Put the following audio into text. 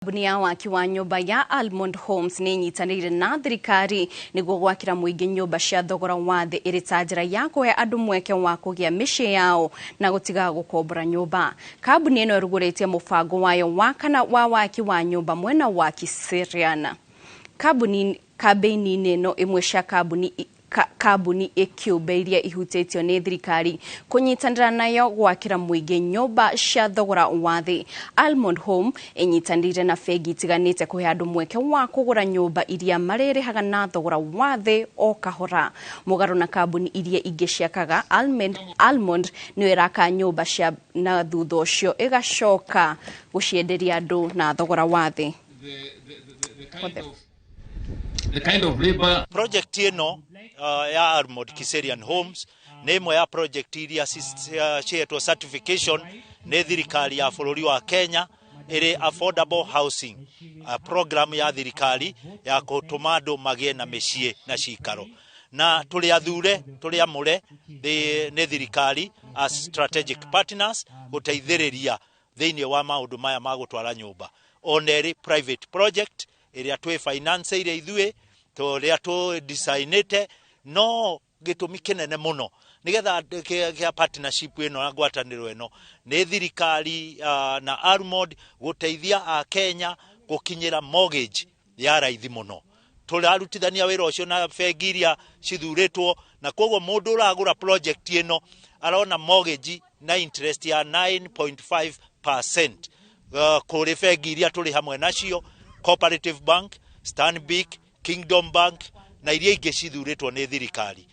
kambuni ya waki wa nyũmba ya Almond Homes nĩ nyitanĩire na thirikari nĩguo gwakĩra mũingĩ nyũmba cia thogora wa thĩ ĩrĩ ta njĩra ya kũhe andũ mweke wa kũgĩa mĩciĩ yao na gũtiga gũkombora nyũmba. Kambuni ĩno ĩrugũrĩtie mũbango wayo wa kana wa waki wa nyũmba mwena wa Kiserian. Kambuni-inĩ ĩno ĩmwe cia kambuni ikiumbe iria ihutĩtio nĩ thirikari kũnyitanĩra nayo gwakĩra mũingĩ nyũmba cia thogora wa thĩ. Almond Home ĩnyitanĩire na bengi itiganĩte kũhe andũ mweke wa kũgũra nyũmba iria marĩrĩhaga na thogora wa thĩ o kahora. Mũgarũ na kambuni iria ingĩ ciakaga, Almond nĩ ĩraka nyũmba cia na thutha ũcio ĩgacoka gũcienderia andũ na thogora wa thĩ. The kind of labor project ino ya Almond Kiserian Homes nĩ imwe ya project iria cietwo certification nĩ thirikari ya bũrũri wa Kenya ĩrĩ affordable housing program ya thirikari ya gũtũma andũ magĩe na mĩciĩ na cikaro, na tũrĩ athure tũrĩ amũre nĩ thirikari as strategic partners gũteithĩrĩria thĩinĩ wa maũndũ maya ma gũtwara nyũmba oneri private project ĩrĩa twĩ finance ire ithuĩ tũrĩa tũ designate no gĩtũmi kĩnene mũno nigetha kĩa partnership ĩno na ngwatanĩro ĩno nĩ thirikari na Almond gũteithia a Kenya gũkinyĩra mortgage ya raithi mũno. Tũrarutithania wĩra ũcio na bengi iria cithurĩtwo, na koguo mũndũ ũragũra project ĩno arona mortgage na interest ya 9.5% kũrĩ bengi iria tũrĩ hamwe nacio, Cooperative Bank, Stanbic, Kingdom Bank na iria ingĩ cithurĩtwo nĩ thirikari.